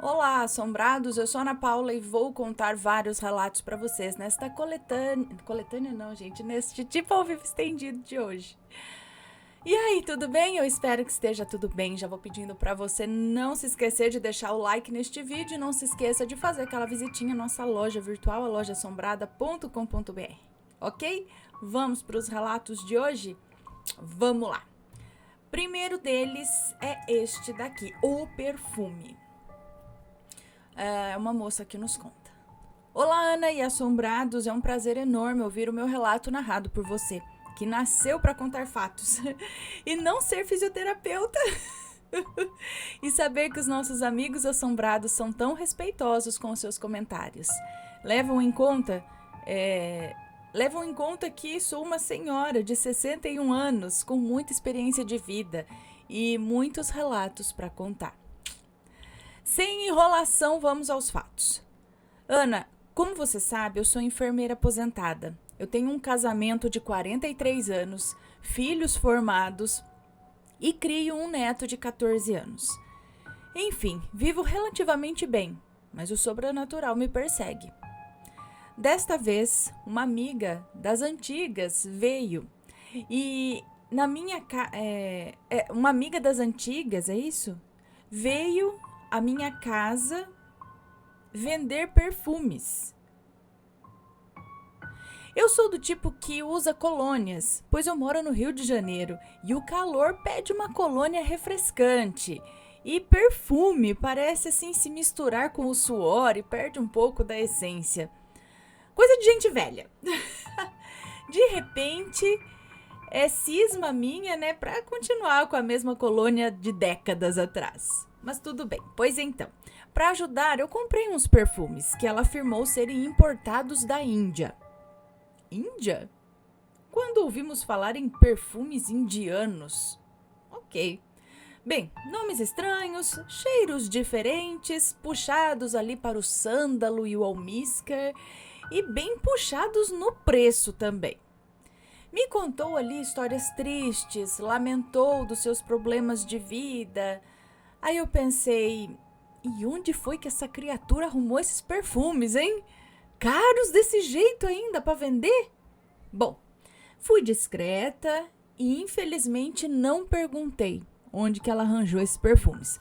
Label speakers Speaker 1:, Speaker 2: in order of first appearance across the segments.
Speaker 1: Olá, assombrados! Eu sou a Ana Paula e vou contar vários relatos para vocês nesta coletânea não, gente, neste tipo ao vivo estendido de hoje. E aí, tudo bem? Eu espero que esteja tudo bem. Já vou pedindo para você não se esquecer de deixar o like neste vídeo e não se esqueça de fazer aquela visitinha à nossa loja virtual, a lojaassombrada.com.br, ok? Vamos para os relatos de hoje? Vamos lá! Primeiro deles é este daqui, o perfume. Uma moça que nos conta. Olá, Ana e assombrados, é um prazer enorme ouvir o meu relato narrado por você, que nasceu para contar fatos e não ser fisioterapeuta. E saber que os nossos amigos assombrados são tão respeitosos com os seus comentários. Levam em conta que sou uma senhora de 61 anos com muita experiência de vida e muitos relatos para contar. Sem enrolação, vamos aos fatos. Ana, como você sabe, eu sou enfermeira aposentada. Eu tenho um casamento de 43 anos, filhos formados e crio um neto de 14 anos. Enfim, vivo relativamente bem, mas o sobrenatural me persegue. Desta vez, uma amiga das antigas veio e uma amiga das antigas, é isso? Veio à minha casa vender perfumes. Eu sou do tipo que usa colônias, pois eu moro no Rio de Janeiro e o calor pede uma colônia refrescante. E perfume parece assim se misturar com o suor e perde um pouco da essência. Coisa de gente velha. De repente, é cisma minha, né, pra continuar com a mesma colônia de décadas atrás. Mas tudo bem, pois então, para ajudar, eu comprei uns perfumes que ela afirmou serem importados da Índia. Índia? Quando ouvimos falar em perfumes indianos? Ok. Bem, nomes estranhos, cheiros diferentes, puxados ali para o sândalo e o almíscar e bem puxados no preço também. Me contou ali histórias tristes, lamentou dos seus problemas de vida. Aí eu pensei, e onde foi que essa criatura arrumou esses perfumes, hein? Caros desse jeito ainda para vender? Bom, fui discreta e infelizmente não perguntei onde que ela arranjou esses perfumes.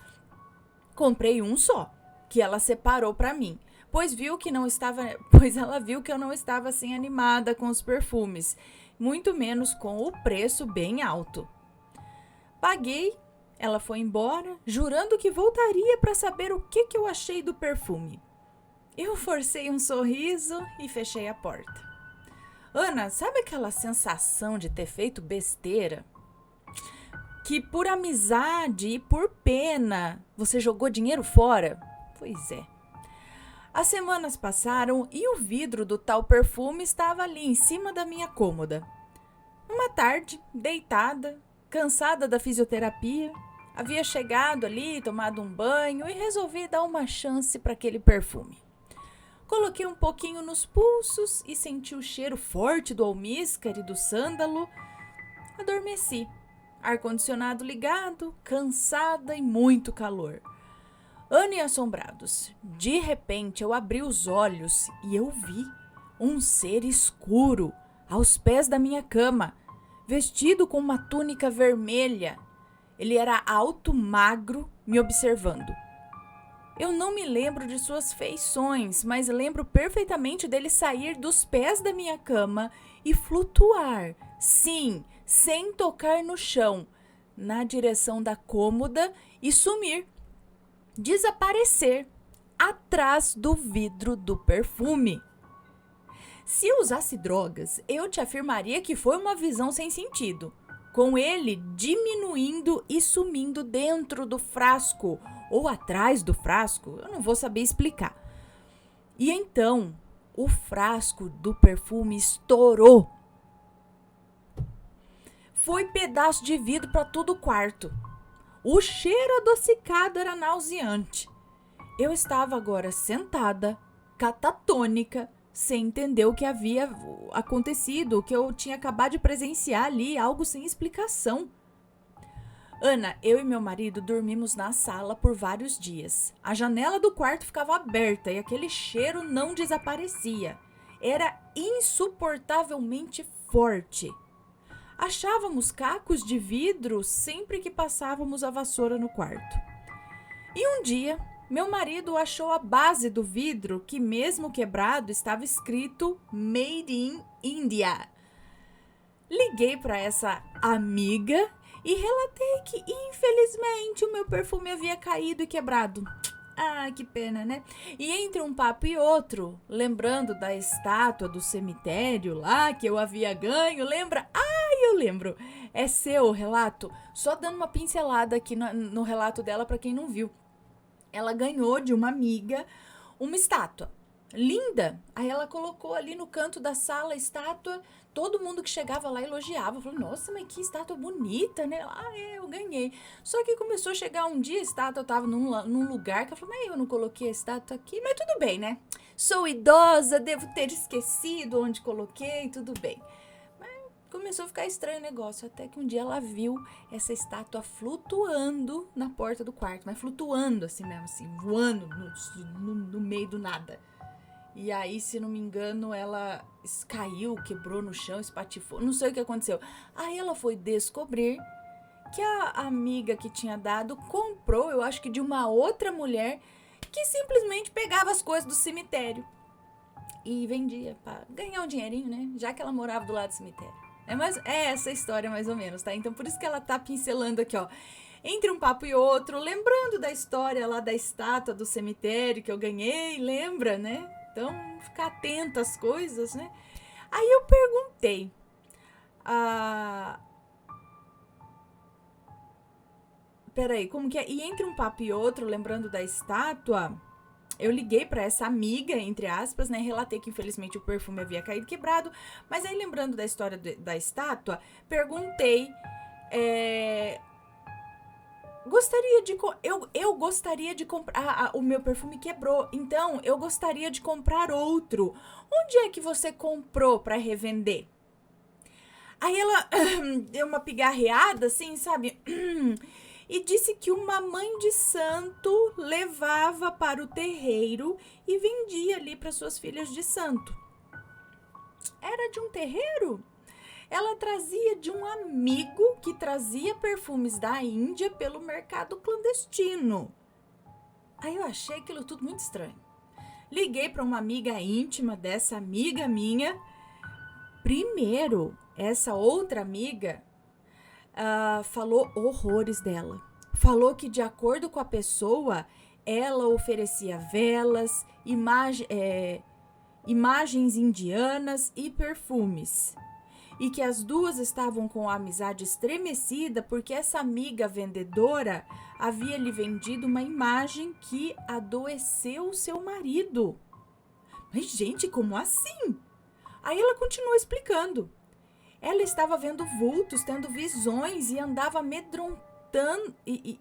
Speaker 1: Comprei um só, que ela separou para mim, pois ela viu que eu não estava assim animada com os perfumes, muito menos com o preço bem alto. Paguei. Ela foi embora, jurando que voltaria para saber o que eu achei do perfume. Eu forcei um sorriso e fechei a porta. Ana, sabe aquela sensação de ter feito besteira? Que por amizade e por pena você jogou dinheiro fora? Pois é. As semanas passaram e o vidro do tal perfume estava ali em cima da minha cômoda. Uma tarde, deitada, cansada da fisioterapia, havia chegado ali, tomado um banho e resolvi dar uma chance para aquele perfume. Coloquei um pouquinho nos pulsos e senti o cheiro forte do almíscar e do sândalo. Adormeci. Ar-condicionado ligado, cansada e muito calor. Ana e assombrados, de repente eu abri os olhos e eu vi um ser escuro aos pés da minha cama, vestido com uma túnica vermelha. Ele era alto, magro, me observando. Eu não me lembro de suas feições, mas lembro perfeitamente dele sair dos pés da minha cama e flutuar, sim, sem tocar no chão, na direção da cômoda e sumir, desaparecer, atrás do vidro do perfume. Se eu usasse drogas, eu te afirmaria que foi uma visão sem sentido, com ele diminuindo e sumindo dentro do frasco ou atrás do frasco, eu não vou saber explicar. E então, o frasco do perfume estourou. Foi pedaço de vidro para todo o quarto. O cheiro adocicado era nauseante. Eu estava agora sentada, catatônica, sem entender o que havia acontecido, o que eu tinha acabado de presenciar ali, algo sem explicação. Ana, eu e meu marido dormimos na sala por vários dias. A janela do quarto ficava aberta e aquele cheiro não desaparecia. Era insuportavelmente forte. Achávamos cacos de vidro sempre que passávamos a vassoura no quarto. E um dia, meu marido achou a base do vidro que, mesmo quebrado, estava escrito Made in India. Liguei para essa amiga e relatei que, infelizmente, o meu perfume havia caído e quebrado. Ah, que pena, né? E entre um papo e outro, lembrando da estátua do cemitério lá que eu havia ganho, lembra? Eu lembro. É seu o relato? Só dando uma pincelada aqui no relato dela para quem não viu. Ela ganhou de uma amiga uma estátua. Linda! Aí ela colocou ali no canto da sala a estátua. Todo mundo que chegava lá elogiava. Falou, nossa, mas que estátua bonita, né? Eu ganhei. Só que começou a chegar um dia, a estátua tava num lugar que ela falou, mas eu não coloquei a estátua aqui. Mas tudo bem, né? Sou idosa, devo ter esquecido onde coloquei, tudo bem. Começou a ficar estranho o negócio, até que um dia ela viu essa estátua flutuando na porta do quarto, mas flutuando assim mesmo, assim, voando no meio do nada. E aí, se não me engano, ela caiu, quebrou no chão, espatifou, não sei o que aconteceu. Aí ela foi descobrir que a amiga que tinha dado comprou, eu acho que de uma outra mulher, que simplesmente pegava as coisas do cemitério e vendia para ganhar um dinheirinho, né? Já que ela morava do lado do cemitério. É essa história mais ou menos, tá? Então por isso que ela tá pincelando aqui, ó. Entre um papo e outro, lembrando da história lá da estátua do cemitério que eu ganhei, lembra, né? Então, ficar atenta às coisas, né? Aí eu perguntei. Peraí, como que é? E entre um papo e outro, lembrando da estátua, eu liguei pra essa amiga, entre aspas, né? Relatei que infelizmente o perfume havia caído quebrado. Mas aí, lembrando da história da estátua, perguntei. Eu gostaria de comprar. O meu perfume quebrou, então eu gostaria de comprar outro. Onde é que você comprou pra revender? Aí ela deu uma pigarreada, assim, sabe? E disse que uma mãe de santo levava para o terreiro e vendia ali para suas filhas de santo. Era de um terreiro? Ela trazia de um amigo que trazia perfumes da Índia pelo mercado clandestino. Aí eu achei aquilo tudo muito estranho. Liguei para uma amiga íntima dessa amiga minha. Primeiro, essa outra amiga falou horrores dela. Falou que, de acordo com a pessoa, ela oferecia velas, imagens indianas e perfumes. E que as duas estavam com a amizade estremecida porque essa amiga vendedora havia lhe vendido uma imagem que adoeceu seu marido. Mas, gente, como assim? Aí ela continuou explicando. Ela estava vendo vultos, tendo visões e andava amedrontando. Ele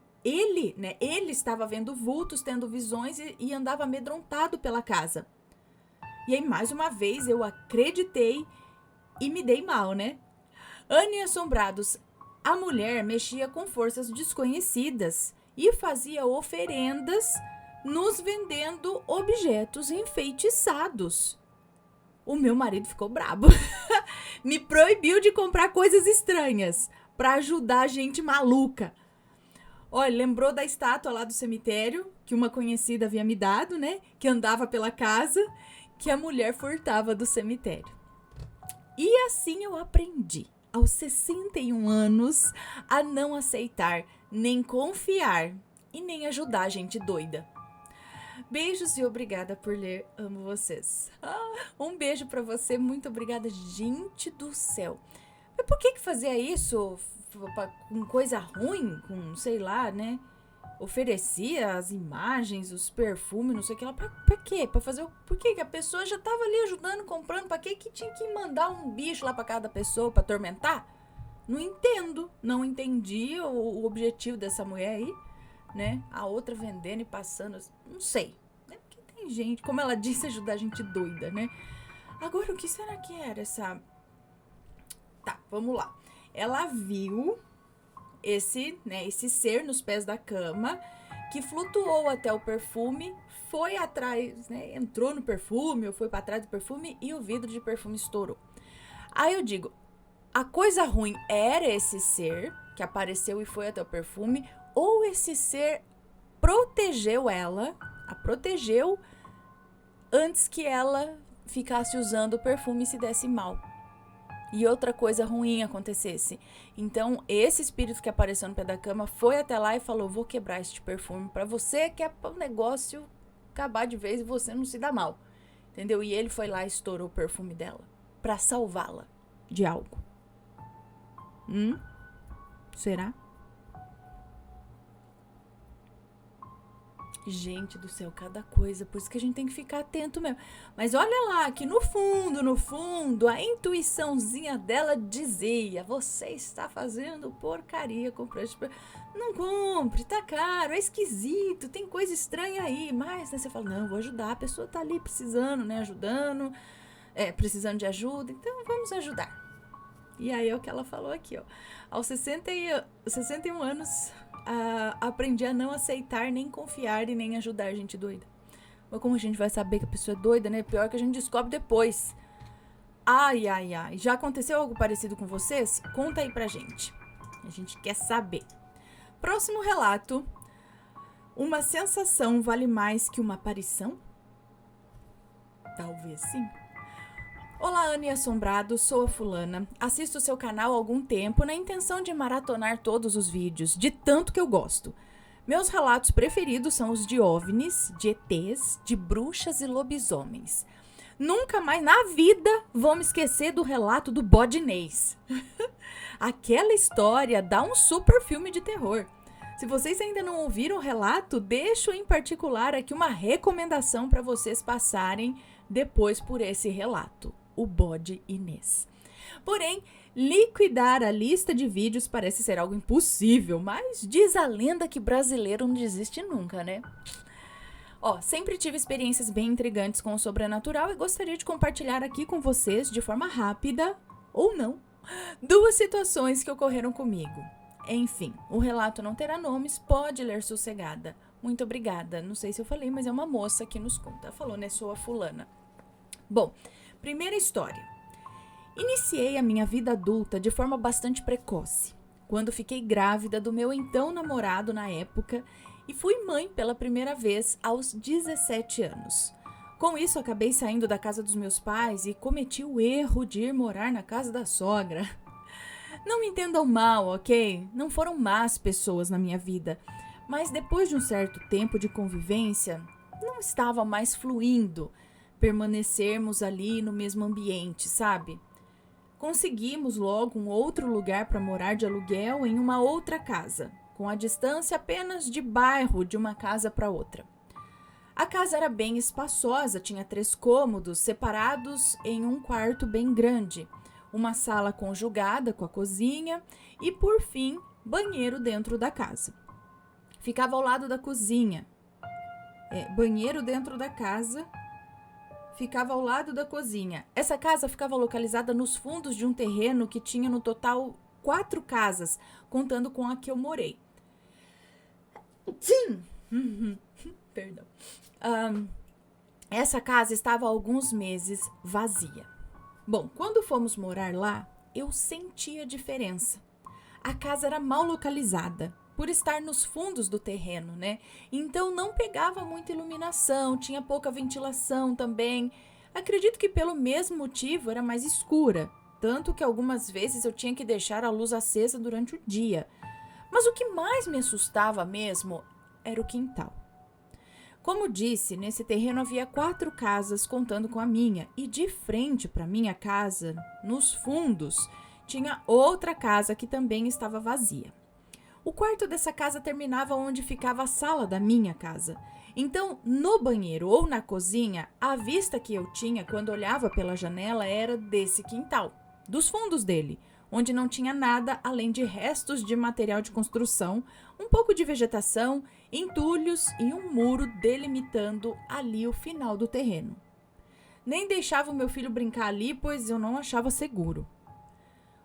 Speaker 1: estava vendo vultos, tendo visões e andava amedrontado pela casa. E aí, mais uma vez, eu acreditei e me dei mal, né? Ana e assombrados, a mulher mexia com forças desconhecidas e fazia oferendas, nos vendendo objetos enfeitiçados. O meu marido ficou brabo. Me proibiu de comprar coisas estranhas para ajudar a gente maluca. Olha, lembrou da estátua lá do cemitério que uma conhecida havia me dado, né? Que andava pela casa, que a mulher furtava do cemitério. E assim eu aprendi, aos 61 anos, a não aceitar, nem confiar e nem ajudar gente doida. Beijos e obrigada por ler. Amo vocês. Um beijo pra você. Muito obrigada, gente do céu. Mas por que fazia isso com coisa ruim? Com, sei lá, né? Oferecia as imagens, os perfumes, não sei o que lá. Pra quê? Pra fazer o... Por que a pessoa já tava ali ajudando, comprando? Pra que tinha que mandar um bicho lá pra cada pessoa pra atormentar? Não entendo. Não entendi o objetivo dessa mulher aí, né? A outra vendendo e passando, não sei, né? Porque tem gente, como ela disse, ajudar gente doida, né? Agora, o que será que era essa... Tá, vamos lá. Ela viu esse ser nos pés da cama, que flutuou até o perfume, foi atrás, né, entrou no perfume, ou foi para trás do perfume, e o vidro de perfume estourou. Aí eu digo, a coisa ruim era esse ser que apareceu e foi até o perfume, ou esse ser protegeu ela, a protegeu antes que ela ficasse usando o perfume e se desse mal. E outra coisa ruim acontecesse. Então, esse espírito que apareceu no pé da cama foi até lá e falou, vou quebrar este perfume pra você, que é para o negócio acabar de vez e você não se dá mal. Entendeu? E ele foi lá e estourou o perfume dela pra salvá-la de algo. Será? Gente do céu, cada coisa, por isso que a gente tem que ficar atento mesmo. Mas olha lá, que no fundo, a intuiçãozinha dela dizia, você está fazendo porcaria comprando esse perfume. Não compre, tá caro, é esquisito, tem coisa estranha aí. Mas né, você fala, não, vou ajudar, a pessoa tá ali precisando, né, precisando de ajuda, então vamos ajudar. E aí é o que ela falou aqui, ó. Aos 61 anos, aprendi a não aceitar, nem confiar e nem ajudar gente doida. Mas como a gente vai saber que a pessoa é doida, né? Pior que a gente descobre depois. Ai. Já aconteceu algo parecido com vocês? Conta aí pra gente. A gente quer saber. Próximo relato. Uma sensação vale mais que uma aparição? Talvez sim. Olá, Ana e Assombrado, sou a fulana. Assisto seu canal há algum tempo na intenção de maratonar todos os vídeos, de tanto que eu gosto. Meus relatos preferidos são os de OVNIs, de ETs, de bruxas e lobisomens. Nunca mais na vida vou me esquecer do relato do bodinês. Aquela história dá um super filme de terror. Se vocês ainda não ouviram o relato, deixo em particular aqui uma recomendação para vocês passarem depois por esse relato. O bode Inês. Porém, liquidar a lista de vídeos parece ser algo impossível, mas diz a lenda que brasileiro não desiste nunca, né? Sempre tive experiências bem intrigantes com o sobrenatural e gostaria de compartilhar aqui com vocês, de forma rápida, ou não, 2 situações que ocorreram comigo. Enfim, o relato não terá nomes, pode ler sossegada. Muito obrigada. Não sei se eu falei, mas é uma moça que nos conta. Falou, né? Sou a fulana. Bom, primeira história. Iniciei a minha vida adulta de forma bastante precoce, quando fiquei grávida do meu então namorado na época e fui mãe pela primeira vez aos 17 anos. Com isso, acabei saindo da casa dos meus pais e cometi o erro de ir morar na casa da sogra. Não me entendam mal, ok? Não foram más pessoas na minha vida, mas depois de um certo tempo de convivência, não estava mais fluindo permanecermos ali no mesmo ambiente, sabe? Conseguimos logo um outro lugar para morar de aluguel em uma outra casa, com a distância apenas de bairro de uma casa para outra. A casa era bem espaçosa, tinha 3 cômodos separados em um quarto bem grande, uma sala conjugada com a cozinha e, por fim, banheiro dentro da casa. Ficava ao lado da cozinha. Banheiro dentro da casa ficava ao lado da cozinha. Essa casa ficava localizada nos fundos de um terreno que tinha no total 4 casas, contando com a que eu morei. Perdão. Essa casa estava há alguns meses vazia. Bom, quando fomos morar lá, eu senti a diferença. A casa era mal localizada, por estar nos fundos do terreno, né? Então não pegava muita iluminação, tinha pouca ventilação também. Acredito que pelo mesmo motivo era mais escura, tanto que algumas vezes eu tinha que deixar a luz acesa durante o dia. Mas o que mais me assustava mesmo era o quintal. Como disse, nesse terreno havia 4 casas contando com a minha, e de frente para minha casa, nos fundos, tinha outra casa que também estava vazia. O quarto dessa casa terminava onde ficava a sala da minha casa. Então, no banheiro ou na cozinha, a vista que eu tinha quando olhava pela janela era desse quintal, dos fundos dele, onde não tinha nada além de restos de material de construção, um pouco de vegetação, entulhos e um muro delimitando ali o final do terreno. Nem deixava o meu filho brincar ali, pois eu não achava seguro.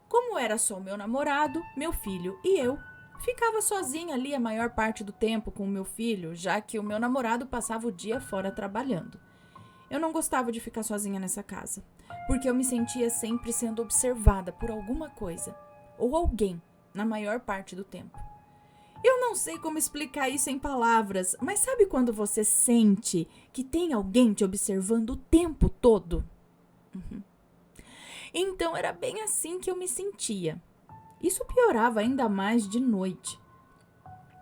Speaker 1: Como era só o meu namorado, meu filho e eu, Ficava sozinha ali a maior parte do tempo com o meu filho, já que o meu namorado passava o dia fora trabalhando. Eu não gostava de ficar sozinha nessa casa, porque eu me sentia sempre sendo observada por alguma coisa ou alguém na maior parte do tempo. Eu não sei como explicar isso em palavras, mas sabe quando você sente que tem alguém te observando o tempo todo? Então era bem assim que eu me sentia. Isso piorava ainda mais de noite.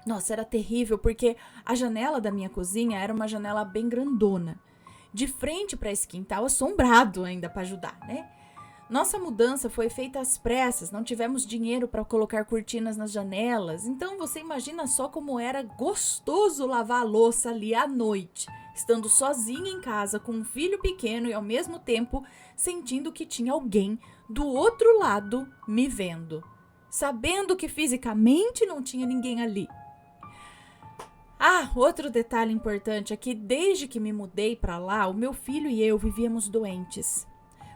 Speaker 1: Nossa, era terrível porque a janela da minha cozinha era uma janela bem grandona, de frente para esse quintal assombrado ainda para ajudar, né? Nossa mudança foi feita às pressas, não tivemos dinheiro para colocar cortinas nas janelas, então você imagina só como era gostoso lavar a louça ali à noite, estando sozinha em casa com um filho pequeno e ao mesmo tempo sentindo que tinha alguém do outro lado me vendo, sabendo que fisicamente não tinha ninguém ali. Outro detalhe importante é que desde que me mudei para lá, o meu filho e eu vivíamos doentes.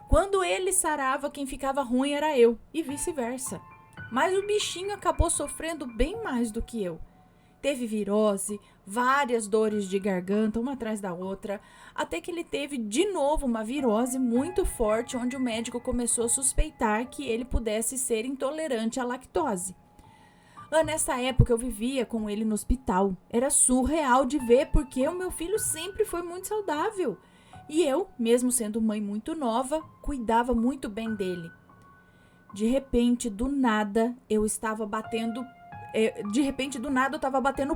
Speaker 1: Quando ele sarava, quem ficava ruim era eu, e vice-versa. Mas o bichinho acabou sofrendo bem mais do que eu. Teve virose, várias dores de garganta, uma atrás da outra, até que ele teve de novo uma virose muito forte, onde o médico começou a suspeitar que ele pudesse ser intolerante à lactose. Nessa época eu vivia com ele no hospital. Era surreal de ver porque o meu filho sempre foi muito saudável. E eu, mesmo sendo mãe muito nova, cuidava muito bem dele. De repente, do nada, eu estava batendo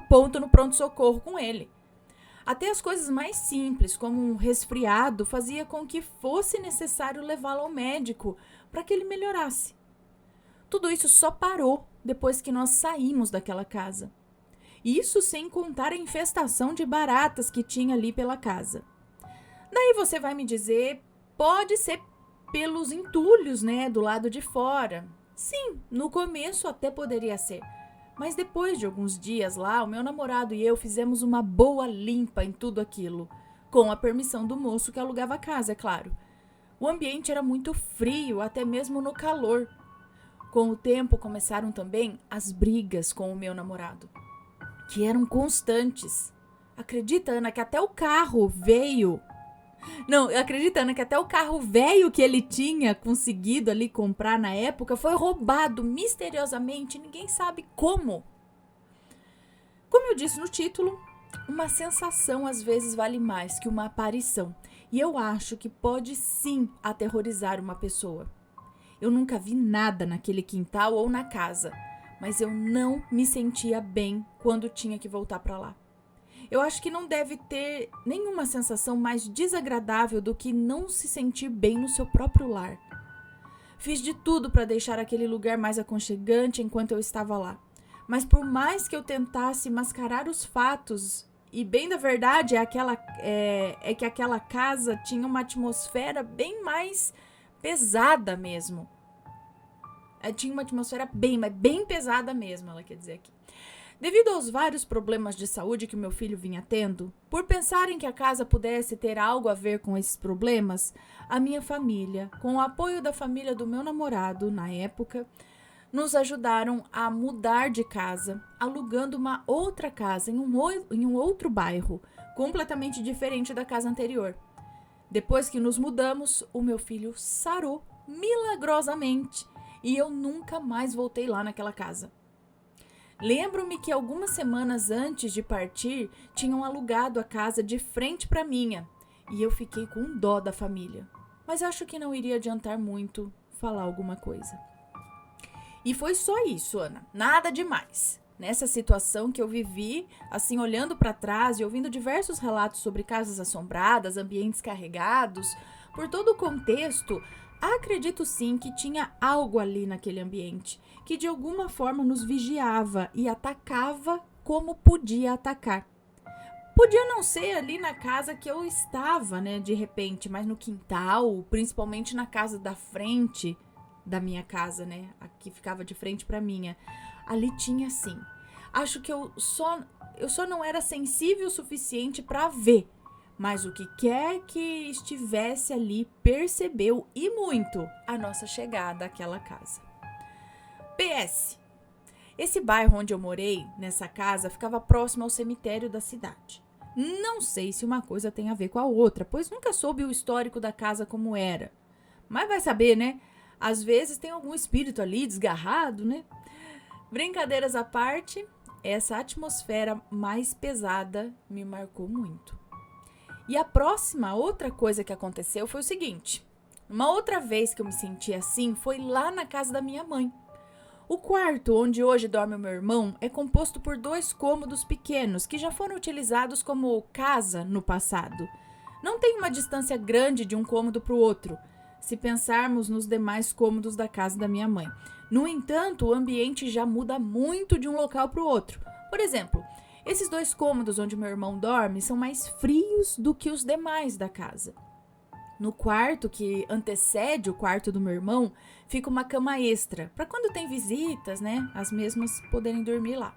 Speaker 1: ponto no pronto-socorro com ele. Até as coisas mais simples, como um resfriado, fazia com que fosse necessário levá-lo ao médico para que ele melhorasse. Tudo isso só parou depois que nós saímos daquela casa. Isso sem contar a infestação de baratas que tinha ali pela casa. Daí você vai me dizer, pode ser pelos entulhos, né, do lado de fora. Sim, no começo até poderia ser. Mas depois de alguns dias lá, o meu namorado e eu fizemos uma boa limpa em tudo aquilo. Com a permissão do moço que alugava a casa, é claro. O ambiente era muito frio, até mesmo no calor. Com o tempo começaram também as brigas com o meu namorado, que eram constantes. Acredita, Ana, que até o carro veio... Acredita, Ana, que até o carro velho que ele tinha conseguido ali comprar na época foi roubado misteriosamente, ninguém sabe como. Como eu disse no título, uma sensação às vezes vale mais que uma aparição. E eu acho que pode sim aterrorizar uma pessoa. Eu nunca vi nada naquele quintal ou na casa, mas eu não me sentia bem quando tinha que voltar para lá. Eu acho que não deve ter nenhuma sensação mais desagradável do que não se sentir bem no seu próprio lar. Fiz de tudo para deixar aquele lugar mais aconchegante enquanto eu estava lá. Mas por mais que eu tentasse mascarar os fatos, e bem da verdade é que aquela casa tinha uma atmosfera bem mais pesada mesmo. Tinha uma atmosfera bem pesada mesmo, ela quer dizer aqui. Devido aos vários problemas de saúde que meu filho vinha tendo, por pensarem que a casa pudesse ter algo a ver com esses problemas, a minha família, com o apoio da família do meu namorado na época, nos ajudaram a mudar de casa, alugando uma outra casa em um outro bairro, completamente diferente da casa anterior. Depois que nos mudamos, o meu filho sarou milagrosamente e eu nunca mais voltei lá naquela casa. Lembro-me que algumas semanas antes de partir, tinham alugado a casa de frente para a minha, e eu fiquei com dó da família. Mas acho que não iria adiantar muito falar alguma coisa. E foi só isso, Ana, nada demais. Nessa situação que eu vivi, assim, olhando para trás e ouvindo diversos relatos sobre casas assombradas, ambientes carregados, por todo o contexto, acredito sim que tinha algo ali naquele ambiente, que de alguma forma nos vigiava e atacava como podia atacar. Podia não ser ali na casa que eu estava, né, de repente, mas no quintal, principalmente na casa da frente da minha casa, né, a que ficava de frente para minha. Ali tinha sim. Acho que eu só não era sensível o suficiente para ver, mas o que quer que estivesse ali percebeu e muito a nossa chegada àquela casa. PS. Esse bairro onde eu morei, nessa casa, ficava próximo ao cemitério da cidade. Não sei se uma coisa tem a ver com a outra, pois nunca soube o histórico da casa como era. Mas vai saber, né? Às vezes tem algum espírito ali desgarrado, né? Brincadeiras à parte, essa atmosfera mais pesada me marcou muito. E a próxima outra coisa que aconteceu foi o seguinte. Uma outra vez que eu me senti assim foi lá na casa da minha mãe. O quarto onde hoje dorme o meu irmão é composto por 2 cômodos pequenos que já foram utilizados como casa no passado. Não tem uma distância grande de um cômodo para o outro, se pensarmos nos demais cômodos da casa da minha mãe. No entanto, o ambiente já muda muito de um local para o outro. Por exemplo, esses 2 cômodos onde meu irmão dorme são mais frios do que os demais da casa. No quarto que antecede o quarto do meu irmão, fica uma cama extra, para quando tem visitas, né, as mesmas poderem dormir lá.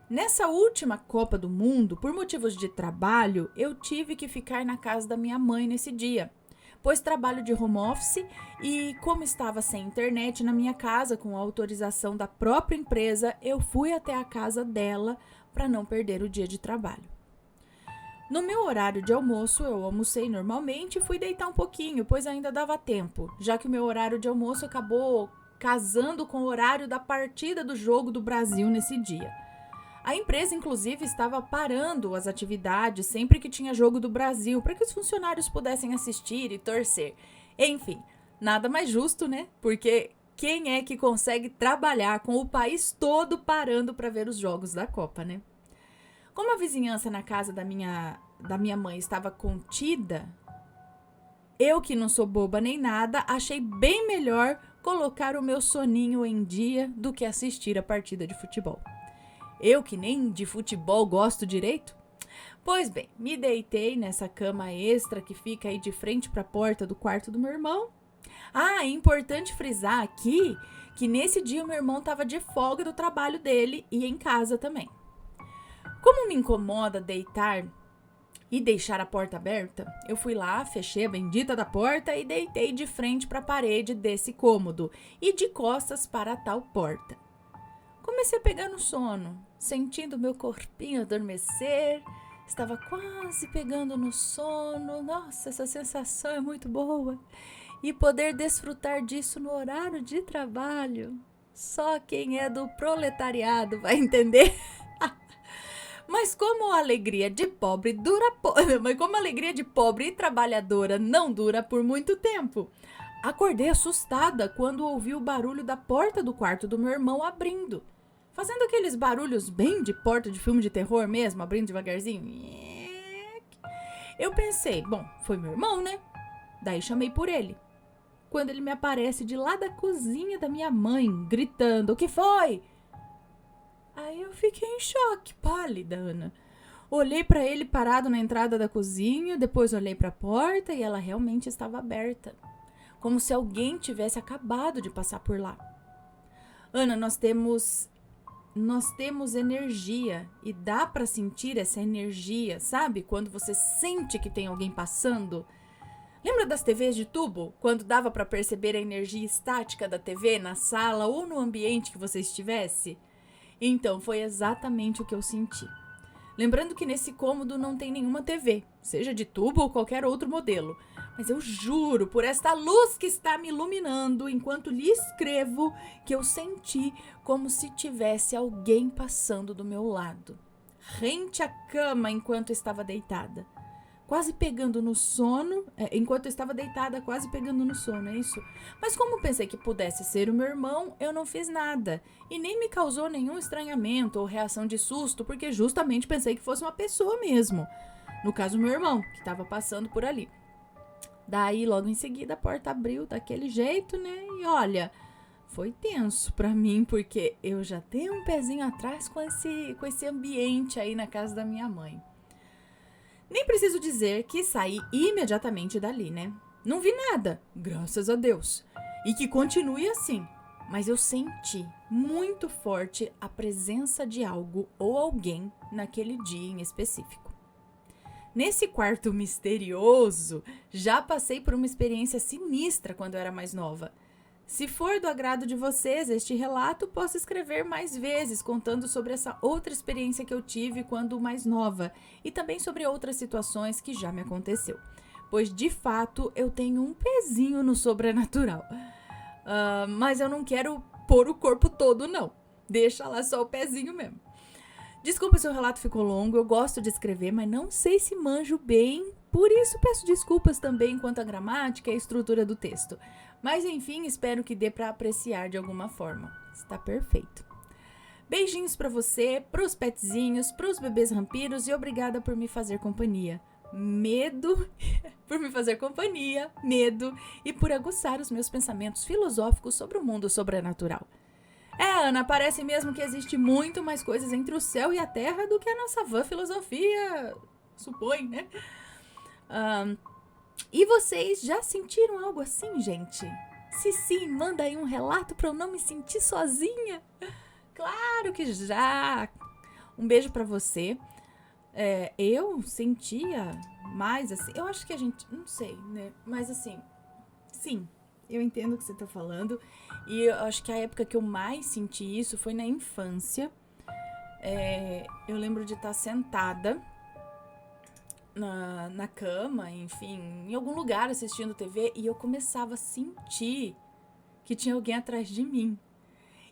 Speaker 1: Nessa última Copa do Mundo, por motivos de trabalho, eu tive que ficar na casa da minha mãe nesse dia, pois trabalho de home office e como estava sem internet na minha casa, com a autorização da própria empresa, eu fui até a casa dela para não perder o dia de trabalho. No meu horário de almoço, eu almocei normalmente e fui deitar um pouquinho, pois ainda dava tempo, já que o meu horário de almoço acabou casando com o horário da partida do jogo do Brasil nesse dia. A empresa, inclusive, estava parando as atividades sempre que tinha jogo do Brasil, para que os funcionários pudessem assistir e torcer. Enfim, nada mais justo, né? Porque quem é que consegue trabalhar com o país todo parando para ver os jogos da Copa, né? Como a vizinhança na casa da minha mãe estava contida, eu que não sou boba nem nada, achei bem melhor colocar o meu soninho em dia do que assistir a partida de futebol. Eu que nem de futebol gosto direito? Pois bem, me deitei nessa cama extra que fica aí de frente para a porta do quarto do meu irmão. É importante frisar aqui que nesse dia o meu irmão estava de folga do trabalho dele e em casa também. Como me incomoda deitar e deixar a porta aberta, eu fui lá, fechei a bendita da porta e deitei de frente para a parede desse cômodo e de costas para a tal porta. Comecei a pegar no sono, sentindo meu corpinho adormecer, estava quase pegando no sono. Nossa, essa sensação é muito boa. E poder desfrutar disso no horário de trabalho, só quem é do proletariado vai entender. Mas como a alegria de pobre e trabalhadora não dura por muito tempo, acordei assustada quando ouvi o barulho da porta do quarto do meu irmão abrindo, fazendo aqueles barulhos bem de porta de filme de terror mesmo, abrindo devagarzinho. Eu pensei, bom, foi meu irmão, né? Daí chamei por ele. Quando ele me aparece de lá da cozinha da minha mãe, gritando, o que foi? Aí eu fiquei em choque, pálida, Ana. Olhei para ele parado na entrada da cozinha, depois olhei para a porta e ela realmente estava aberta, como se alguém tivesse acabado de passar por lá. Ana, nós temos energia e dá para sentir essa energia, sabe? Quando você sente que tem alguém passando. Lembra das TVs de tubo? Quando dava para perceber a energia estática da TV na sala ou no ambiente que você estivesse? Então, foi exatamente o que eu senti. Lembrando que nesse cômodo não tem nenhuma TV, seja de tubo ou qualquer outro modelo. Mas eu juro, por esta luz que está me iluminando enquanto lhe escrevo, que eu senti como se tivesse alguém passando do meu lado, rente à cama enquanto estava deitada. Quase pegando no sono, enquanto eu estava deitada, quase pegando no sono, é isso? Mas como pensei que pudesse ser o meu irmão, eu não fiz nada. E nem me causou nenhum estranhamento ou reação de susto, porque justamente pensei que fosse uma pessoa mesmo. No caso, meu irmão, que estava passando por ali. Daí, logo em seguida, a porta abriu daquele jeito, né? E olha, foi tenso pra mim, porque eu já tenho um pezinho atrás com esse ambiente aí na casa da minha mãe. Nem preciso dizer que saí imediatamente dali, né? Não vi nada, graças a Deus. E que continue assim. Mas eu senti muito forte a presença de algo ou alguém naquele dia em específico. Nesse quarto misterioso, já passei por uma experiência sinistra quando eu era mais nova. Se for do agrado de vocês este relato, posso escrever mais vezes, contando sobre essa outra experiência que eu tive quando mais nova e também sobre outras situações que já me aconteceu, pois de fato eu tenho um pezinho no sobrenatural. Mas eu não quero pôr o corpo todo, não. Deixa lá só o pezinho mesmo. Desculpa se o relato ficou longo, eu gosto de escrever, mas não sei se manjo bem, por isso peço desculpas também quanto à gramática e a estrutura do texto. Mas enfim, espero que dê para apreciar de alguma forma. Está perfeito. Beijinhos para você, pros petzinhos, pros bebês vampiros e obrigada por me fazer companhia. Medo e por aguçar os meus pensamentos filosóficos sobre o mundo sobrenatural. Ana, parece mesmo que existe muito mais coisas entre o céu e a terra do que a nossa vã filosofia supõe, né? E vocês já sentiram algo assim, gente? Se sim, manda aí um relato pra eu não me sentir sozinha. Claro que já! Um beijo pra você. Eu sentia mais assim, eu acho que a gente, não sei, né? Mas assim, sim, eu entendo o que você tá falando. E eu acho que a época que eu mais senti isso foi na infância. Eu lembro de estar sentada na cama, enfim, em algum lugar assistindo TV e eu começava a sentir que tinha alguém atrás de mim.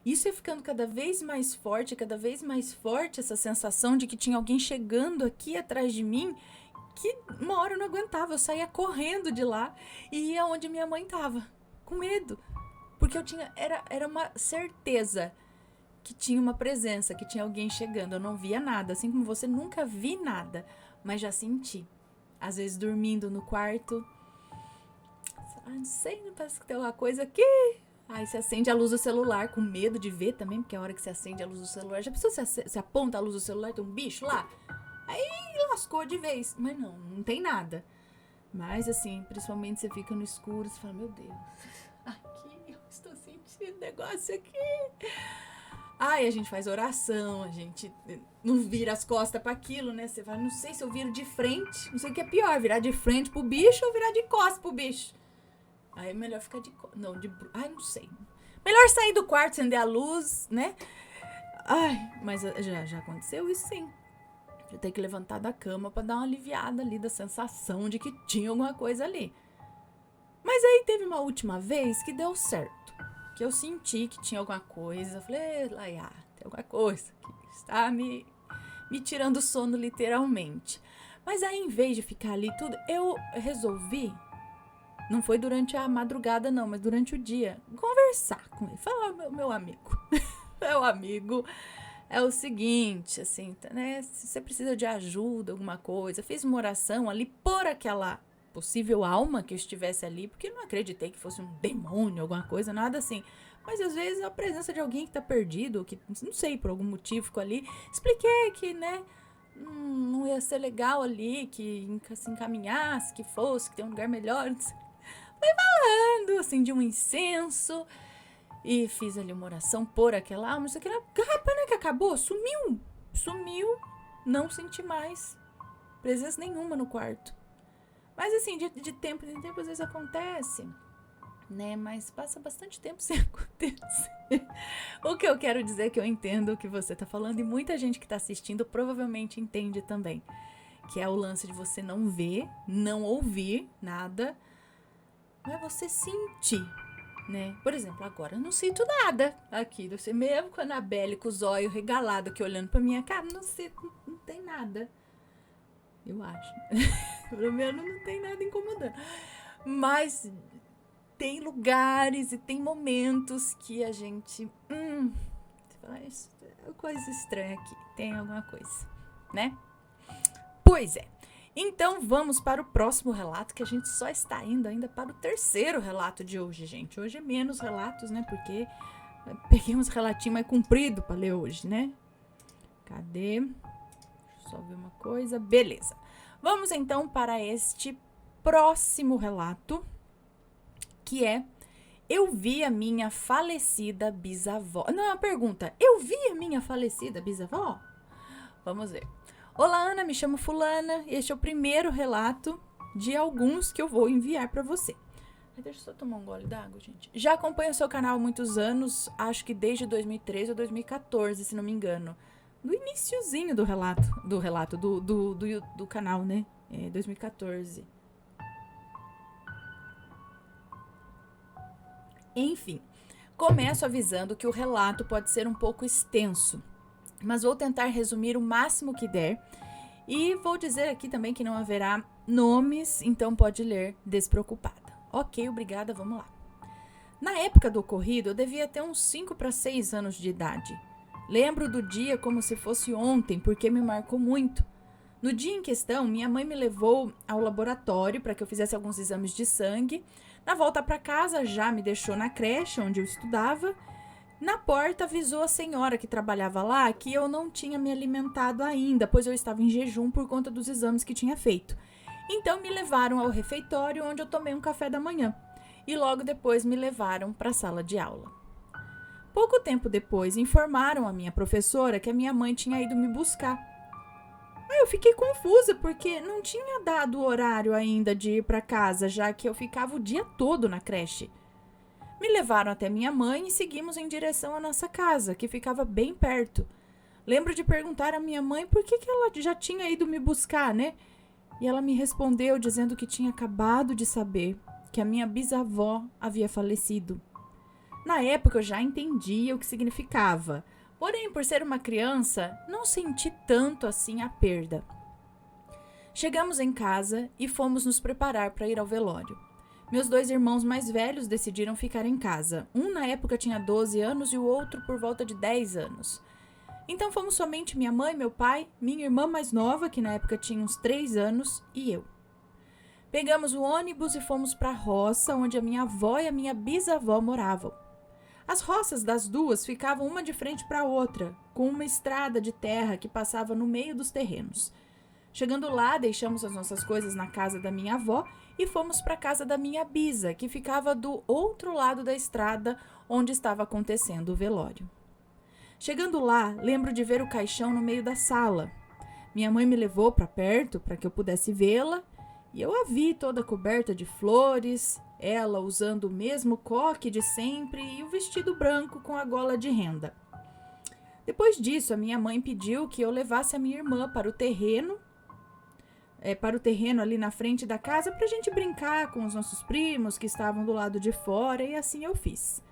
Speaker 1: Isso ia ficando cada vez mais forte essa sensação de que tinha alguém chegando aqui atrás de mim, que uma hora eu não aguentava, eu saía correndo de lá e ia onde minha mãe tava, com medo, porque eu tinha, era uma certeza que tinha uma presença, que tinha alguém chegando. Eu não via nada, assim como você, nunca vi nada, mas já senti. Às vezes dormindo no quarto, não sei, parece que tem alguma coisa aqui. Aí você acende a luz do celular, com medo de ver também, porque a hora que você acende a luz do celular, já pensou se você aponta a luz do celular, tem um bicho lá? Aí lascou de vez. Mas não tem nada. Mas assim, principalmente você fica no escuro, você fala, meu Deus, aqui, eu estou sentindo negócio aqui. Aí a gente faz oração, a gente não vira as costas para aquilo, né? Você fala, não sei se eu viro de frente, não sei o que é pior, virar de frente pro bicho ou virar de costas pro bicho. Aí é melhor ficar de... não sei. Melhor sair do quarto, acender a luz, né? Mas já aconteceu isso sim. Eu tenho que levantar da cama pra dar uma aliviada ali da sensação de que tinha alguma coisa ali. Mas aí teve uma última vez que deu certo. Que eu senti que tinha alguma coisa. Eu falei, Laia, tem alguma coisa que está me tirando o sono literalmente. Mas aí, em vez de ficar ali tudo, eu resolvi... Não foi durante a madrugada, não, mas durante o dia. Conversar com ele. Falar, meu amigo. Meu amigo, é o seguinte, assim, né? Se você precisa de ajuda, alguma coisa. Fiz uma oração ali por aquela possível alma que estivesse ali, porque eu não acreditei que fosse um demônio, alguma coisa, nada assim. Mas às vezes a presença de alguém que tá perdido, que não sei, por algum motivo ficou ali. Expliquei que, né? Não ia ser legal ali, que se encaminhasse, que fosse, que tem um lugar melhor, não sei. Fui falando, acendi um incenso e fiz ali uma oração por aquela alma, isso aqui, rapaz, né, que acabou, sumiu, não senti mais presença nenhuma no quarto. Mas assim, de tempo em tempo às vezes acontece, né, mas passa bastante tempo sem acontecer. O que eu quero dizer é que eu entendo o que você tá falando e muita gente que tá assistindo provavelmente entende também, que é o lance de você não ver, não ouvir nada, mas você sentir, né? Por exemplo, agora eu não sinto nada aqui. Você mesmo com a Anabelle, com os olhos regalados aqui olhando pra minha cara, não sinto, não tem nada. Eu acho. Pelo menos não tem nada incomodando. Mas tem lugares e tem momentos que a gente... você fala, isso é coisa estranha aqui. Tem alguma coisa, né? Pois é. Então, vamos para o próximo relato, que a gente só está indo ainda para o terceiro relato de hoje, gente. Hoje é menos relatos, né? Porque peguei uns relatinhos mais compridos para ler hoje, né? Cadê? Deixa eu só ver uma coisa. Beleza. Vamos, então, para este próximo relato, que é... Eu vi a minha falecida bisavó... Não, é uma pergunta. Eu vi a minha falecida bisavó? Vamos ver. Olá, Ana, me chamo Fulana e este é o primeiro relato de alguns que eu vou enviar para você. Deixa eu só tomar um gole d'água, gente. Já acompanho o seu canal há muitos anos, acho que desde 2013 ou 2014, se não me engano. No iniciozinho do canal, né? 2014. Enfim, começo avisando que o relato pode ser um pouco extenso, mas vou tentar resumir o máximo que der. E vou dizer aqui também que não haverá nomes, então pode ler despreocupada. Ok, obrigada, vamos lá. Na época do ocorrido, eu devia ter uns 5 para 6 anos de idade. Lembro do dia como se fosse ontem, porque me marcou muito. No dia em questão, minha mãe me levou ao laboratório para que eu fizesse alguns exames de sangue. Na volta para casa, já me deixou na creche onde eu estudava. Na porta, avisou a senhora que trabalhava lá que eu não tinha me alimentado ainda, pois eu estava em jejum por conta dos exames que tinha feito. Então, me levaram ao refeitório, onde eu tomei um café da manhã. E logo depois me levaram para a sala de aula. Pouco tempo depois, informaram a minha professora que a minha mãe tinha ido me buscar. Aí eu fiquei confusa, porque não tinha dado o horário ainda de ir para casa, já que eu ficava o dia todo na creche. Me levaram até minha mãe e seguimos em direção à nossa casa, que ficava bem perto. Lembro de perguntar à minha mãe por que ela já tinha ido me buscar, né? E ela me respondeu dizendo que tinha acabado de saber que a minha bisavó havia falecido. Na época eu já entendia o que significava, porém, por ser uma criança, não senti tanto assim a perda. Chegamos em casa e fomos nos preparar para ir ao velório. Meus 2 irmãos mais velhos decidiram ficar em casa. Um na época tinha 12 anos e o outro por volta de 10 anos. Então fomos somente minha mãe, meu pai, minha irmã mais nova, que na época tinha uns 3 anos, e eu. Pegamos o ônibus e fomos para a roça, onde a minha avó e a minha bisavó moravam. As roças das duas ficavam uma de frente para a outra, com uma estrada de terra que passava no meio dos terrenos. Chegando lá, deixamos as nossas coisas na casa da minha avó e fomos para a casa da minha bisa, que ficava do outro lado da estrada, onde estava acontecendo o velório. Chegando lá, lembro de ver o caixão no meio da sala. Minha mãe me levou para perto para que eu pudesse vê-la, e eu a vi toda coberta de flores, ela usando o mesmo coque de sempre e o vestido branco com a gola de renda. Depois disso, a minha mãe pediu que eu levasse a minha irmã para o terreno ali na frente da casa para a gente brincar com os nossos primos que estavam do lado de fora, e assim eu fiz.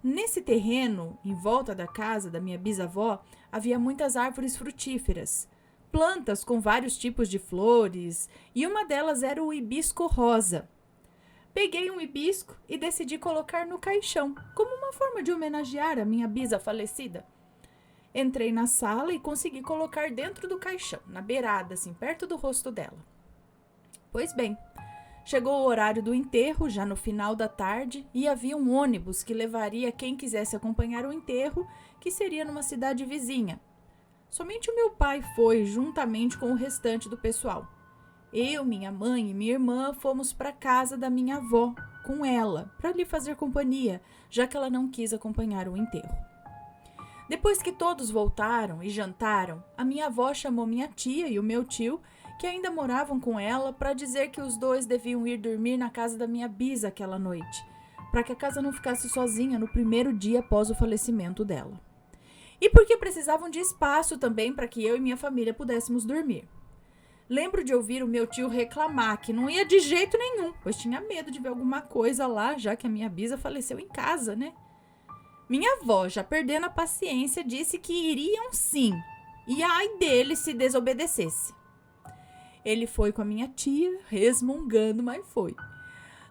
Speaker 1: Nesse terreno, em volta da casa da minha bisavó, havia muitas árvores frutíferas, plantas com vários tipos de flores, e uma delas era o hibisco rosa. Peguei um hibisco e decidi colocar no caixão, como uma forma de homenagear a minha bisa falecida. Entrei na sala e consegui colocar dentro do caixão, na beirada, assim, perto do rosto dela. Pois bem, chegou o horário do enterro, já no final da tarde, e havia um ônibus que levaria quem quisesse acompanhar o enterro, que seria numa cidade vizinha. Somente o meu pai foi, juntamente com o restante do pessoal. Eu, minha mãe e minha irmã fomos para a casa da minha avó, com ela, para lhe fazer companhia, já que ela não quis acompanhar o enterro. Depois que todos voltaram e jantaram, a minha avó chamou minha tia e o meu tio, que ainda moravam com ela, para dizer que os dois deviam ir dormir na casa da minha bisa aquela noite, para que a casa não ficasse sozinha no primeiro dia após o falecimento dela. E porque precisavam de espaço também para que eu e minha família pudéssemos dormir. Lembro de ouvir o meu tio reclamar que não ia de jeito nenhum, pois tinha medo de ver alguma coisa lá, já que a minha bisa faleceu em casa, né? Minha avó, já perdendo a paciência, disse que iriam sim, e ai dele se desobedecesse. Ele foi com a minha tia, resmungando, mas foi.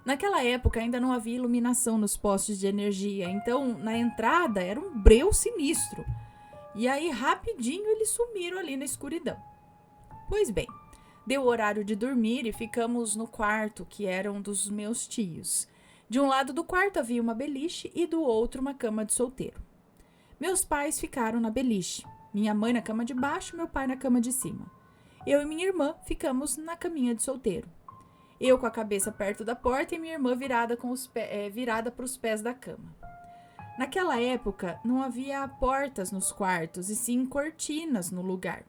Speaker 1: Naquela época ainda não havia iluminação nos postes de energia, então na entrada era um breu sinistro. E aí rapidinho eles sumiram ali na escuridão. Pois bem, deu o horário de dormir e ficamos no quarto, que era um dos meus tios. De um lado do quarto havia uma beliche e do outro uma cama de solteiro. Meus pais ficaram na beliche, minha mãe na cama de baixo, meu pai na cama de cima. Eu e minha irmã ficamos na caminha de solteiro. Eu com a cabeça perto da porta e minha irmã virada para os pés da cama. Naquela época não havia portas nos quartos e sim cortinas no lugar.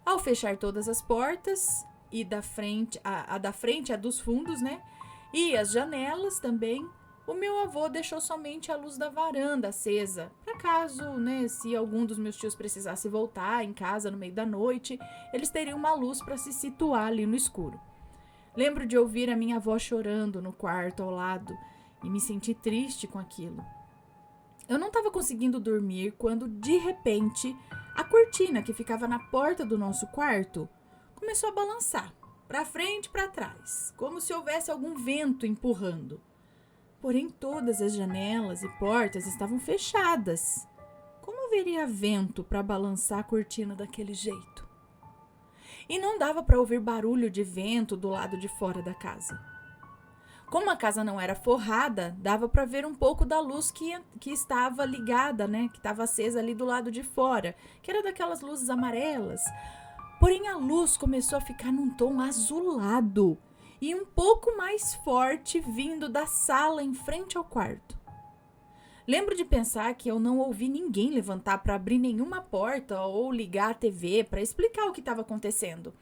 Speaker 1: Ao fechar todas as portas, e a da frente, a dos fundos, né? E as janelas também, o meu avô deixou somente a luz da varanda acesa, para caso, se algum dos meus tios precisasse voltar em casa no meio da noite, eles teriam uma luz para se situar ali no escuro. Lembro de ouvir a minha avó chorando no quarto ao lado e me senti triste com aquilo. Eu não estava conseguindo dormir quando, de repente, a cortina que ficava na porta do nosso quarto começou a balançar, para frente e para trás, como se houvesse algum vento empurrando. Porém, todas as janelas e portas estavam fechadas. Como haveria vento para balançar a cortina daquele jeito? E não dava para ouvir barulho de vento do lado de fora da casa. Como a casa não era forrada, dava para ver um pouco da luz que estava ligada, que estava acesa ali do lado de fora, que era daquelas luzes amarelas. Porém, a luz começou a ficar num tom azulado e um pouco mais forte vindo da sala em frente ao quarto. Lembro de pensar que eu não ouvi ninguém levantar para abrir nenhuma porta ou ligar a TV para explicar o que estava acontecendo.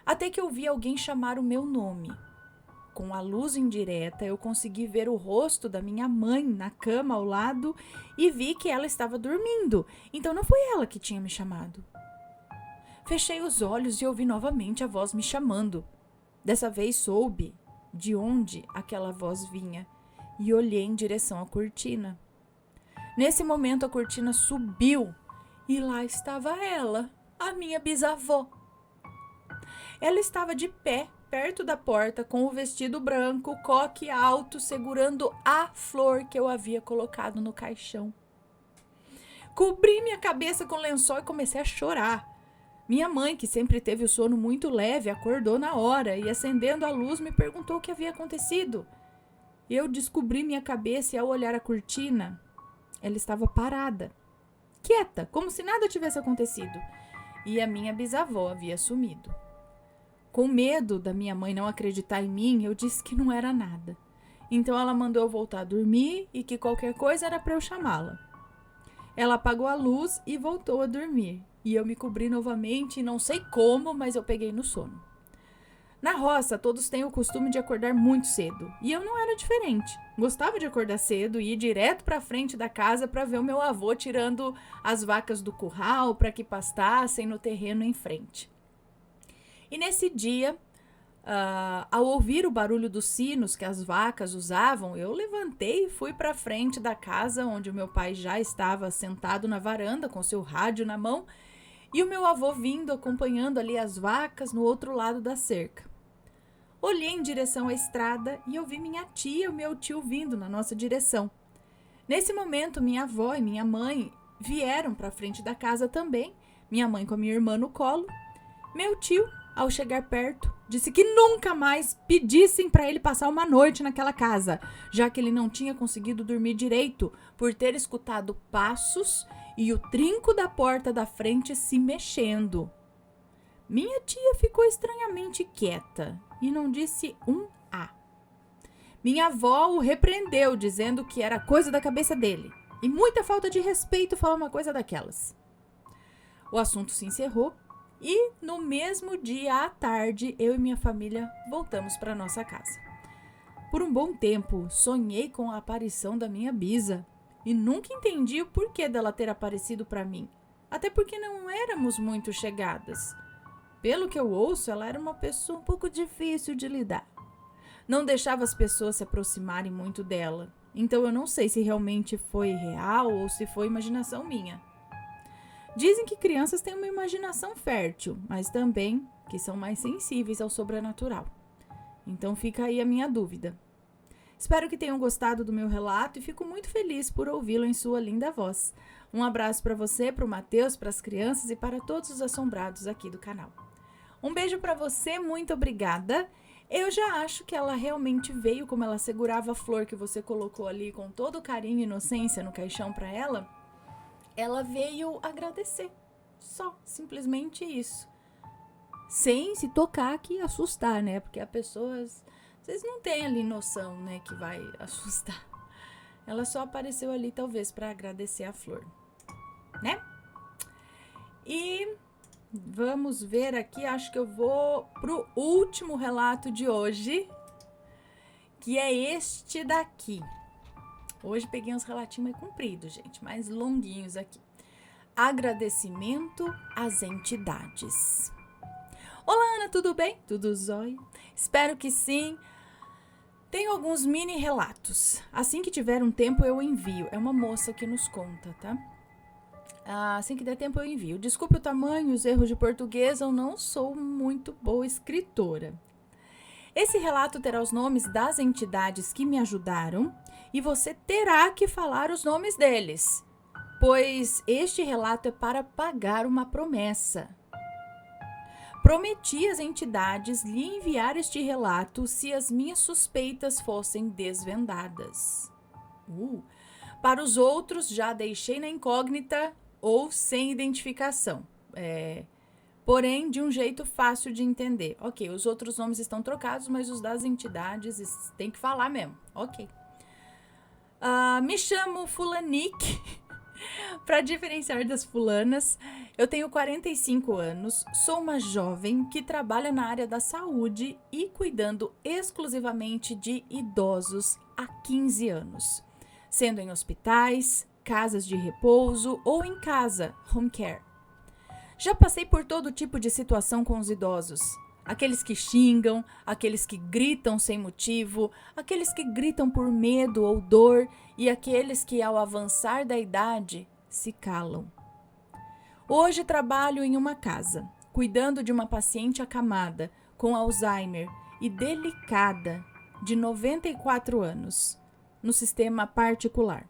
Speaker 1: Até que eu vi alguém chamar o meu nome. Com a luz indireta, eu consegui ver o rosto da minha mãe na cama ao lado e vi que ela estava dormindo. Então não foi ela que tinha me chamado. Fechei os olhos e ouvi novamente a voz me chamando. Dessa vez soube de onde aquela voz vinha e olhei em direção à cortina. Nesse momento a cortina subiu e lá estava ela, a minha bisavó. Ela estava de pé perto da porta com o vestido branco, coque alto, segurando a flor que eu havia colocado no caixão. Cobri minha cabeça com lençol e comecei a chorar. Minha mãe, que sempre teve o sono muito leve, acordou na hora e, acendendo a luz, me perguntou o que havia acontecido. Eu descobri minha cabeça e, ao olhar a cortina, ela estava parada, quieta, como se nada tivesse acontecido. E a minha bisavó havia sumido. Com medo da minha mãe não acreditar em mim, eu disse que não era nada. Então ela mandou eu voltar a dormir e que qualquer coisa era para eu chamá-la. Ela apagou a luz e voltou a dormir. E eu me cobri novamente e não sei como, mas eu peguei no sono. Na roça, todos têm o costume de acordar muito cedo. E eu não era diferente. Gostava de acordar cedo e ir direto para frente da casa para ver o meu avô tirando as vacas do curral para que pastassem no terreno em frente. E nesse dia, ao ouvir o barulho dos sinos que as vacas usavam, eu levantei e fui para frente da casa onde o meu pai já estava sentado na varanda com seu rádio na mão e o meu avô vindo acompanhando ali as vacas no outro lado da cerca. Olhei em direção à estrada e eu vi minha tia e o meu tio vindo na nossa direção. Nesse momento, minha avó e minha mãe vieram para frente da casa também, minha mãe com a minha irmã no colo. Meu tio, ao chegar perto, disse que nunca mais pedissem para ele passar uma noite naquela casa, já que ele não tinha conseguido dormir direito por ter escutado passos e o trinco da porta da frente se mexendo. Minha tia ficou estranhamente quieta e não disse um A. Minha avó o repreendeu, dizendo que era coisa da cabeça dele. E muita falta de respeito falar uma coisa daquelas. O assunto se encerrou e no mesmo dia à tarde, eu e minha família voltamos para nossa casa. Por um bom tempo, sonhei com a aparição da minha bisa e nunca entendi o porquê dela ter aparecido para mim. Até porque não éramos muito chegadas. Pelo que eu ouço, ela era uma pessoa um pouco difícil de lidar. Não deixava as pessoas se aproximarem muito dela. Então eu não sei se realmente foi real ou se foi imaginação minha. Dizem que crianças têm uma imaginação fértil, mas também que são mais sensíveis ao sobrenatural. Então fica aí a minha dúvida. Espero que tenham gostado do meu relato e fico muito feliz por ouvi-lo em sua linda voz. Um abraço para você, para o Matheus, para as crianças e para todos os assombrados aqui do canal. Um beijo para você, muito obrigada. Eu já acho que ela realmente veio, como ela segurava a flor que você colocou ali com todo carinho e inocência no caixão para ela. Ela veio agradecer. Só, simplesmente isso. Sem se tocar aqui e assustar, né? Porque a pessoa, vocês não têm ali noção, né, que vai assustar. Ela só apareceu ali talvez para agradecer a flor, né? E vamos ver aqui, acho que eu vou pro último relato de hoje, que é este daqui. Hoje peguei uns relatinhos mais compridos, gente, mais longuinhos aqui. Agradecimento às entidades. Olá, Ana, tudo bem? Tudo jóia? Espero que sim. Tenho alguns mini relatos. Assim que tiver um tempo eu envio. É uma moça que nos conta, tá? Assim que der tempo eu envio. Desculpe o tamanho, os erros de português, eu não sou muito boa escritora. Esse relato terá os nomes das entidades que me ajudaram e você terá que falar os nomes deles, pois este relato é para pagar uma promessa. Prometi às entidades lhe enviar este relato se as minhas suspeitas fossem desvendadas. Para os outros, já deixei na incógnita ou sem identificação. Porém, de um jeito fácil de entender. Ok, os outros nomes estão trocados, mas os das entidades tem que falar mesmo. Ok. Me chamo Fulanique. Para diferenciar das fulanas, eu tenho 45 anos, sou uma jovem que trabalha na área da saúde e cuidando exclusivamente de idosos há 15 anos, sendo em hospitais, casas de repouso ou em casa, home care. Já passei por todo tipo de situação com os idosos. Aqueles que xingam, aqueles que gritam sem motivo, aqueles que gritam por medo ou dor e aqueles que, ao avançar da idade, se calam. Hoje trabalho em uma casa, cuidando de uma paciente acamada, com Alzheimer e delicada, de 94 anos, no sistema particular.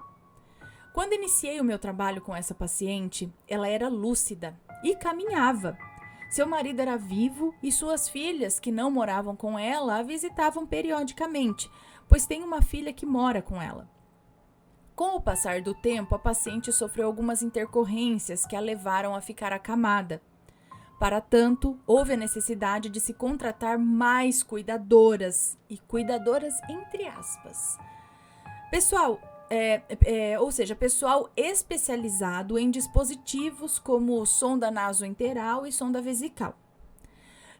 Speaker 1: Quando iniciei o meu trabalho com essa paciente, ela era lúcida e caminhava. Seu marido era vivo e suas filhas, que não moravam com ela, a visitavam periodicamente, pois tem uma filha que mora com ela. Com o passar do tempo, a paciente sofreu algumas intercorrências que a levaram a ficar acamada. Para tanto, houve a necessidade de se contratar mais cuidadoras, e cuidadoras entre aspas. Pessoal especializado em dispositivos como sonda nasointeral e sonda vesical.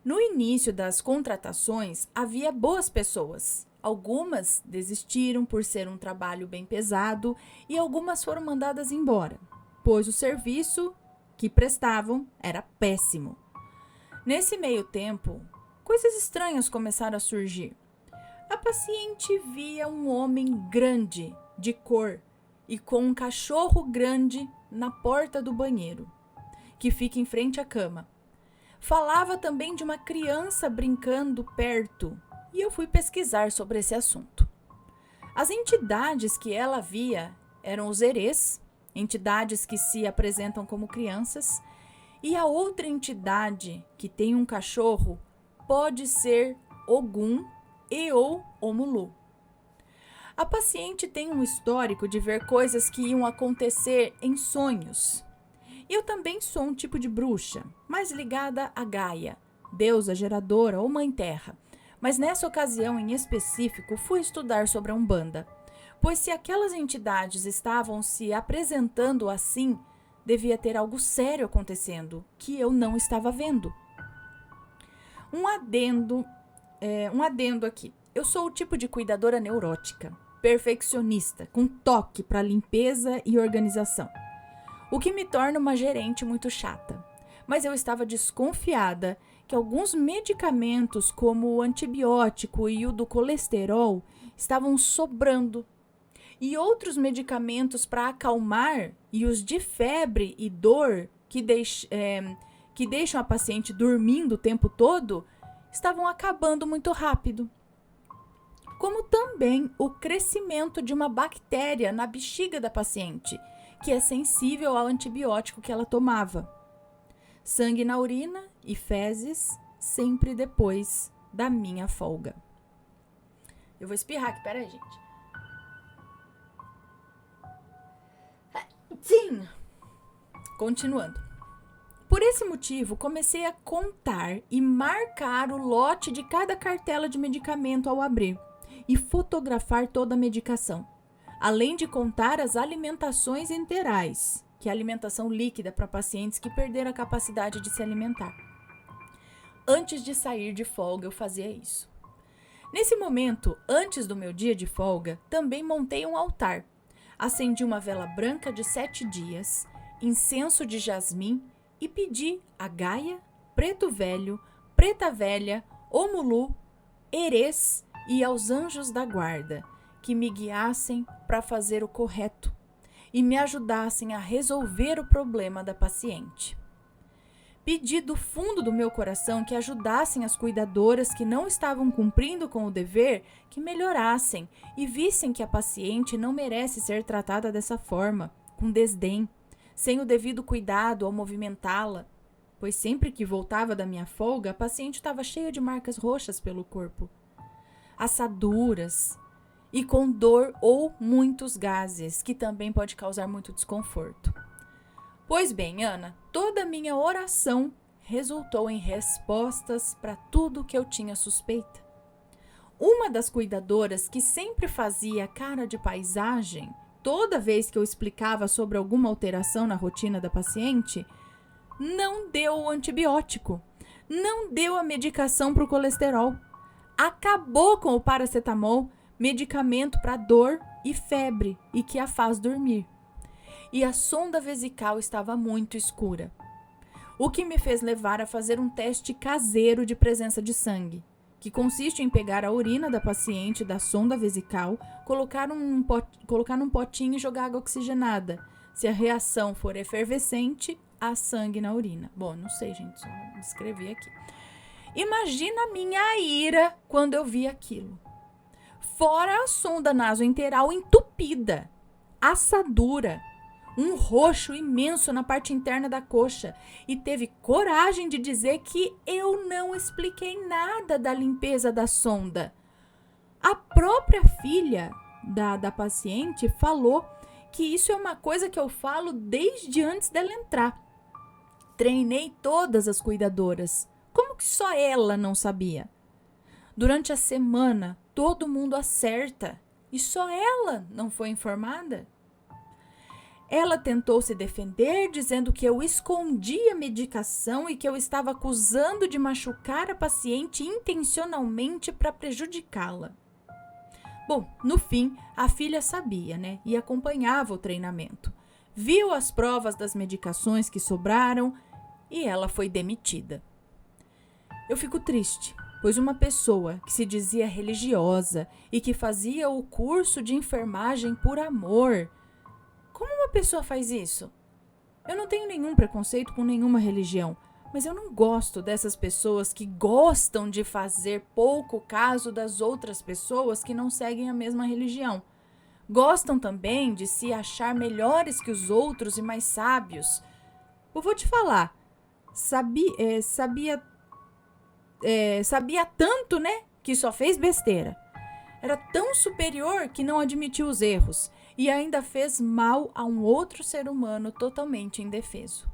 Speaker 1: No início das contratações, havia boas pessoas. Algumas desistiram por ser um trabalho bem pesado e algumas foram mandadas embora, pois o serviço que prestavam era péssimo. Nesse meio tempo, coisas estranhas começaram a surgir. A paciente via um homem grande, de cor, e com um cachorro grande na porta do banheiro, que fica em frente à cama. Falava também de uma criança brincando perto, e eu fui pesquisar sobre esse assunto. As entidades que ela via eram os erês, entidades que se apresentam como crianças, e a outra entidade que tem um cachorro pode ser Ogum e ou Omulu. A paciente tem um histórico de ver coisas que iam acontecer em sonhos. Eu também sou um tipo de bruxa, mais ligada a Gaia, deusa geradora ou mãe terra. Mas nessa ocasião em específico fui estudar sobre a Umbanda, pois se aquelas entidades estavam se apresentando assim, devia ter algo sério acontecendo que eu não estava vendo. Um adendo aqui. Eu sou o tipo de cuidadora neurótica, perfeccionista, com toque para limpeza e organização, o que me torna uma gerente muito chata. Mas eu estava desconfiada que alguns medicamentos, como o antibiótico e o do colesterol, estavam sobrando. E outros medicamentos para acalmar e os de febre e dor que deixam a paciente dormindo o tempo todo, estavam acabando muito rápido. Como também o crescimento de uma bactéria na bexiga da paciente, que é sensível ao antibiótico que ela tomava. Sangue na urina e fezes sempre depois da minha folga. Eu vou espirrar aqui, peraí, gente. Sim! Continuando. Por esse motivo, comecei a contar e marcar o lote de cada cartela de medicamento ao abrir e fotografar toda a medicação, além de contar as alimentações enterais, que é a alimentação líquida para pacientes que perderam a capacidade de se alimentar. Antes de sair de folga, eu fazia isso. Nesse momento, antes do meu dia de folga, também montei um altar. Acendi uma vela branca de 7 dias, incenso de jasmim e pedi a Gaia, Preto Velho, Preta Velha, Omulu, Erês e aos anjos da guarda que me guiassem para fazer o correto e me ajudassem a resolver o problema da paciente. Pedi do fundo do meu coração que ajudassem as cuidadoras que não estavam cumprindo com o dever, que melhorassem e vissem que a paciente não merece ser tratada dessa forma, com desdém, sem o devido cuidado ao movimentá-la, pois sempre que voltava da minha folga, a paciente estava cheia de marcas roxas pelo corpo, assaduras e com dor ou muitos gases, que também pode causar muito desconforto. Pois bem, Ana, toda a minha oração resultou em respostas para tudo que eu tinha suspeita. Uma das cuidadoras, que sempre fazia cara de paisagem toda vez que eu explicava sobre alguma alteração na rotina da paciente, não deu o antibiótico, não deu a medicação para o colesterol, acabou com o paracetamol, medicamento para dor e febre e que a faz dormir. E a sonda vesical estava muito escura, o que me fez levar a fazer um teste caseiro de presença de sangue, que consiste em pegar a urina da paciente da sonda vesical, colocar num potinho e jogar água oxigenada. Se a reação for efervescente, há sangue na urina. Bom, não sei, gente, só escrevi aqui. Imagina a minha ira quando eu vi aquilo. Fora a sonda nasoenteral entupida, assadura, um roxo imenso na parte interna da coxa, e teve coragem de dizer que eu não expliquei nada da limpeza da sonda. A própria filha da paciente falou que isso é uma coisa que eu falo desde antes dela entrar. Treinei todas as cuidadoras. Como que só ela não sabia? Durante a semana, todo mundo acerta e só ela não foi informada? Ela tentou se defender, dizendo que eu escondia a medicação e que eu estava acusando de machucar a paciente intencionalmente para prejudicá-la. Bom, no fim, a filha sabia, né? E acompanhava o treinamento. Viu as provas das medicações que sobraram e ela foi demitida. Eu fico triste, pois uma pessoa que se dizia religiosa e que fazia o curso de enfermagem por amor. Como uma pessoa faz isso? Eu não tenho nenhum preconceito com nenhuma religião, mas eu não gosto dessas pessoas que gostam de fazer pouco caso das outras pessoas que não seguem a mesma religião. Gostam também de se achar melhores que os outros e mais sábios. Eu vou te falar, sabia tanto, né, que só fez besteira. Era tão superior que não admitiu os erros e ainda fez mal a um outro ser humano totalmente indefeso.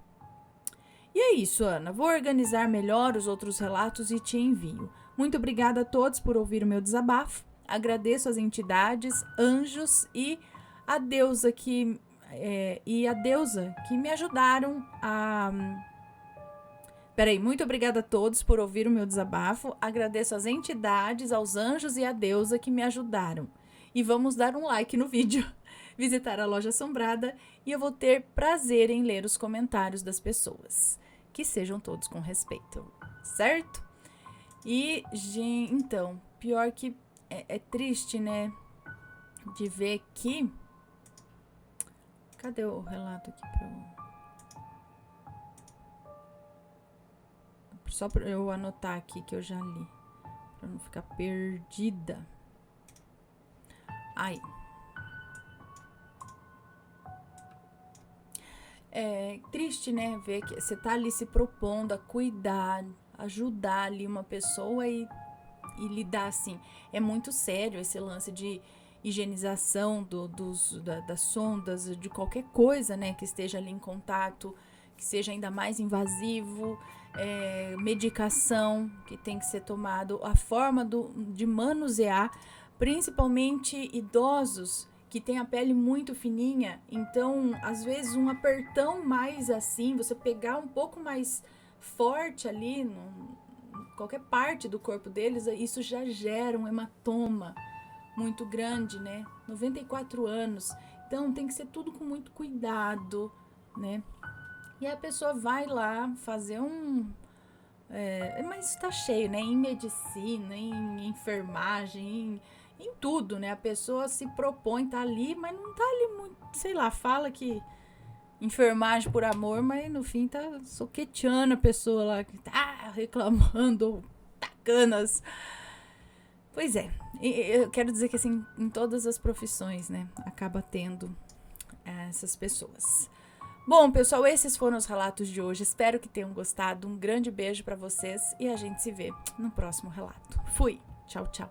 Speaker 1: E é isso, Ana. Vou organizar melhor os outros relatos e te envio. Muito obrigada a todos por ouvir o meu desabafo. Agradeço às entidades, anjos e a deusa que me ajudaram a... muito obrigada a todos por ouvir o meu desabafo. Agradeço às entidades, aos anjos e à deusa que me ajudaram. E vamos dar um like no vídeo, visitar a Loja Assombrada e eu vou ter prazer em ler os comentários das pessoas. Que sejam todos com respeito, certo? E, gente, então, pior que é triste, né? De ver que... Cadê o relato aqui pra eu... Só para eu anotar aqui que eu já li, para não ficar perdida. Aí. É triste, né, ver que você tá ali se propondo a cuidar, ajudar ali uma pessoa e lidar assim. É muito sério esse lance de higienização das sondas, de qualquer coisa, né, que esteja ali em contato, que seja ainda mais invasivo. Medicação que tem que ser tomado, a forma de manusear, principalmente idosos que têm a pele muito fininha, então às vezes um apertão mais assim, você pegar um pouco mais forte ali qualquer parte do corpo deles, isso já gera um hematoma muito grande, né? 94 anos. Então tem que ser tudo com muito cuidado, né? E a pessoa vai lá fazer mas tá cheio, né? Em medicina, em enfermagem, em tudo, né? A pessoa se propõe, tá ali, mas não tá ali muito, sei lá, fala que enfermagem por amor, mas no fim tá soqueteando a pessoa lá que tá reclamando, tacando as... Pois é, eu quero dizer que assim, em todas as profissões, né, acaba tendo essas pessoas. Bom, pessoal, esses foram os relatos de hoje. Espero que tenham gostado. Um grande beijo pra vocês e a gente se vê no próximo relato. Fui. Tchau, tchau.